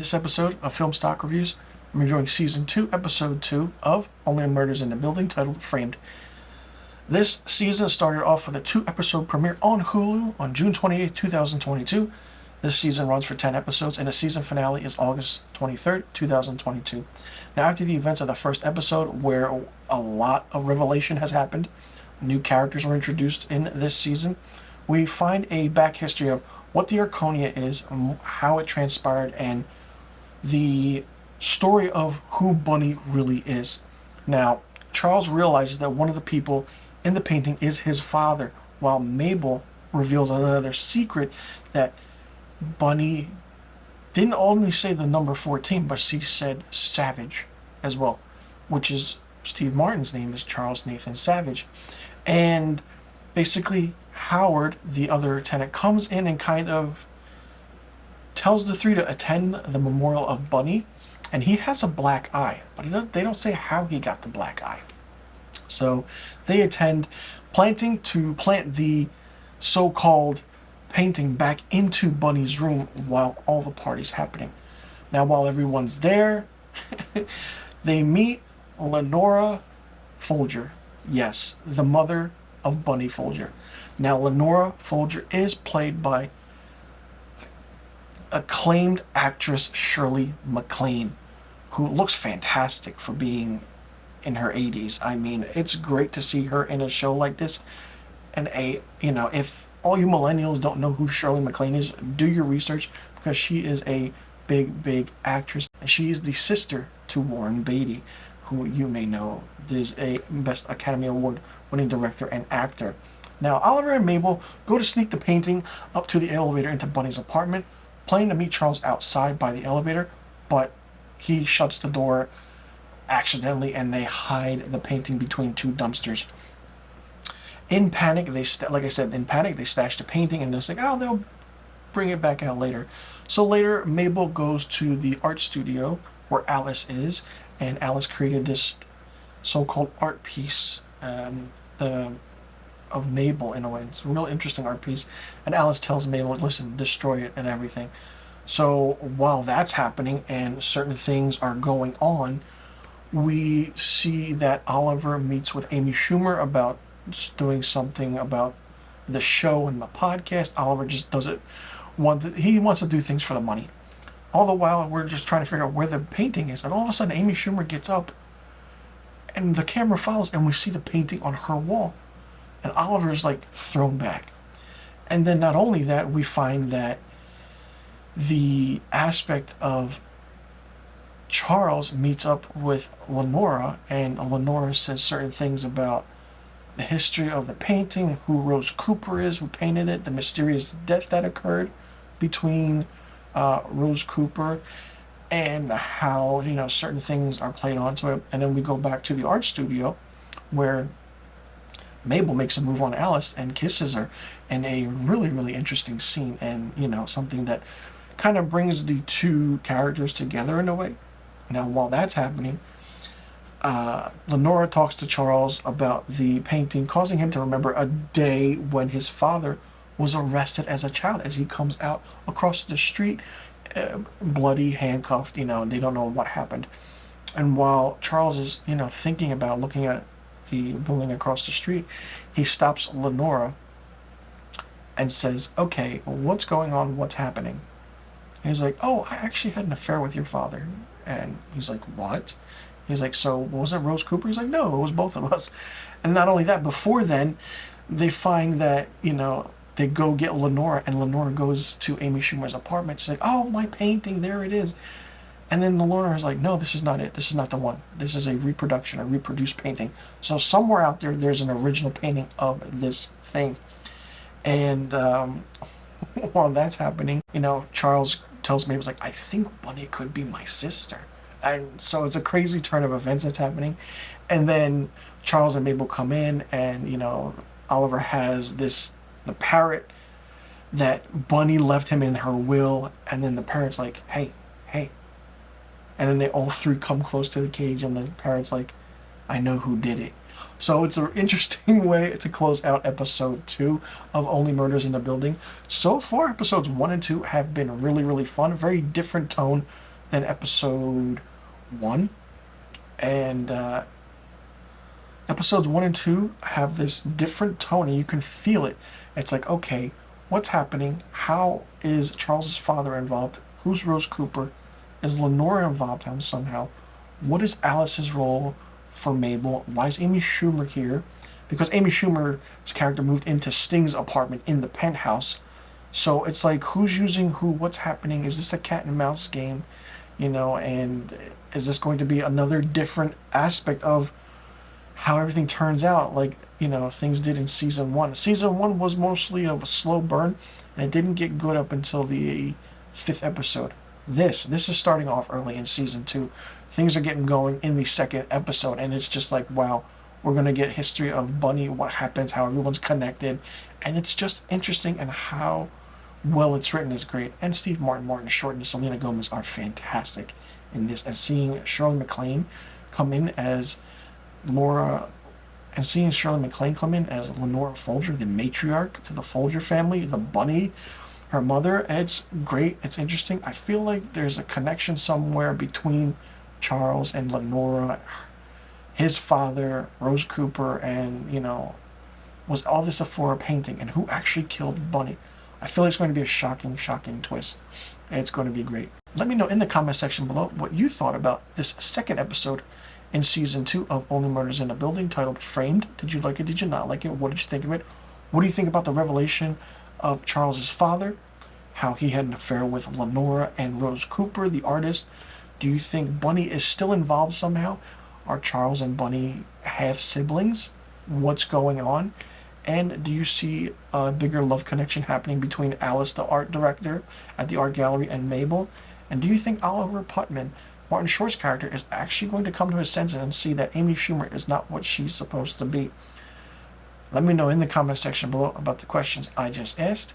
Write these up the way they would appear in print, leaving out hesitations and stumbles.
this episode of Film Stock Reviews, I'm reviewing Season 2, Episode 2 of Only Murders in the Building, titled Framed. This season started off with a 2-episode premiere on Hulu on June 28, 2022. This season runs for 10 episodes, and the season finale is August 23rd, 2022. Now, after the events of the first episode, where a lot of revelation has happened, new characters were introduced in this season, we find a back history of what the Arconia is, how it transpired, and the story of who Bunny really is. Now, Charles realizes that one of the people in the painting is his father, while Mabel reveals another secret, that Bunny didn't only say the number 14, but she said Savage as well, which is Steve Martin's name is Charles Nathan Savage. And basically, Howard, the other tenant, comes in and kind of tells the three to attend the memorial of Bunny, and he has a black eye, but they don't say how he got the black eye. So they attend, planting to plant the so-called painting back into Bunny's room while all the party's happening. Now, while everyone's there, they meet Lenora Folger. Yes, the mother of Bunny Folger. Now, Lenora Folger is played by acclaimed actress Shirley MacLaine, who looks fantastic for being in her 80s. I mean, it's great to see her in a show like this. And if all you millennials don't know who Shirley MacLaine is, do your research, because she is a big actress. She is the sister to Warren Beatty, who you may know is a Best Academy Award winning director and actor. Now, Oliver and Mabel go to sneak the painting up to the elevator into Bunny's apartment, planning to meet Charles outside by the elevator, but he shuts the door accidentally and they hide the painting between two dumpsters. In panic, they stash the painting, and they're like, oh, they'll bring it back out later. So later, Mabel goes to the art studio where Alice is, and Alice created this so-called art piece, of Mabel in a way. It's a real interesting art piece. And Alice tells Mabel, listen, destroy it and everything. So while that's happening and certain things are going on, we see that Oliver meets with Amy Schumer about doing something about the show and the podcast. Oliver just doesn't he wants to do things for the money. All the while, we're just trying to figure out where the painting is. And all of a sudden, Amy Schumer gets up and the camera follows, and we see the painting on her wall. And Oliver's like thrown back. And then not only that, we find that the aspect of Charles meets up with Lenora, and Lenora says certain things about the history of the painting, who Rose Cooper is, who painted it, the mysterious death that occurred between Rose Cooper, and how certain things are played onto it. And then we go back to the art studio where Mabel makes a move on Alice and kisses her in a really interesting scene, and something that kind of brings the two characters together in a way. Now, while that's happening, Lenora talks to Charles about the painting, causing him to remember a day when his father was arrested as a child, as he comes out across the street, bloody, handcuffed, and they don't know what happened. And while Charles is, thinking about looking at the building across the street, he stops Lenora and says, okay, what's going on? What's happening? And he's like, oh, I actually had an affair with your father. And he's like, what? He's like, so was it Rose Cooper? He's like, no, it was both of us. And not only that, before then, they find that, they go get Lenora, and Lenora goes to Amy Schumer's apartment. She's like, oh, my painting, there it is. And then Lenora is like, no, this is not it. This is not the one. This is a reproduction, a reproduced painting. So somewhere out there, there's an original painting of this thing. And while that's happening, Charles tells me, I think Bunny could be my sister. And so it's a crazy turn of events that's happening. And then Charles and Mabel come in, and, Oliver has the parrot that Bunny left him in her will. And then the parrot's like, hey. And then they all three come close to the cage, and the parrot's like, I know who did it. So it's an interesting way to close out episode 2 of Only Murders in the Building. So far, episodes 1 and 2 have been really fun. Very different tone than episode 1. And episodes 1 and 2 have this different tone, and you can feel it. It's like, okay, what's happening? How is Charles's father involved? Who's Rose Cooper? Is Lenora involved somehow? What is Alice's role for Mabel? Why is Amy Schumer here? Because Amy Schumer's character moved into Sting's apartment in the penthouse. So it's like, who's using who? What's happening? Is this a cat and mouse game? And is this going to be another different aspect of how everything turns out, like, things did in season 1. Season 1 was mostly of a slow burn, and it didn't get good up until the 5th episode. This is starting off early in season 2. Things are getting going in the 2nd episode, and it's just like, wow, we're going to get history of Bunny, what happens, how everyone's connected, and it's just interesting, and how well it's written is great. And Steve Martin Short, and Selena Gomez are fantastic in this, and seeing Shirley MacLaine come in as Laura, and seeing Shirley MacLaine come in as Lenora Folger, the matriarch to the Folger family, the Bunny, her mother, it's great. It's interesting. I feel like there's a connection somewhere between Charles and Lenora, his father, Rose Cooper, and, was all this for a painting, and who actually killed Bunny? I feel like it's going to be a shocking twist. It's going to be great. Let me know in the comment section below what you thought about this 2nd episode in season 2 of Only Murders in the Building, titled Framed. Did you like it? Did you not like it? What did you think of it? What do you think about the revelation of Charles's father? How he had an affair with Lenora and Rose Cooper, the artist? Do you think Bunny is still involved somehow? Are Charles and Bunny half siblings? What's going on? And do you see a bigger love connection happening between Alice, the art director at the art gallery, and Mabel? And do you think Oliver Putman, Martin Short's character, is actually going to come to his senses and see that Amy Schumer is not what she's supposed to be? Let me know in the comment section below about the questions I just asked,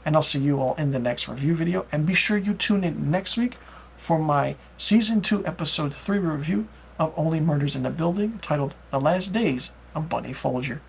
and I'll see you all in the next review video. And be sure you tune in next week for my season 2 episode 3 review of Only Murders in the Building, titled The Last Days of Bunny Folger.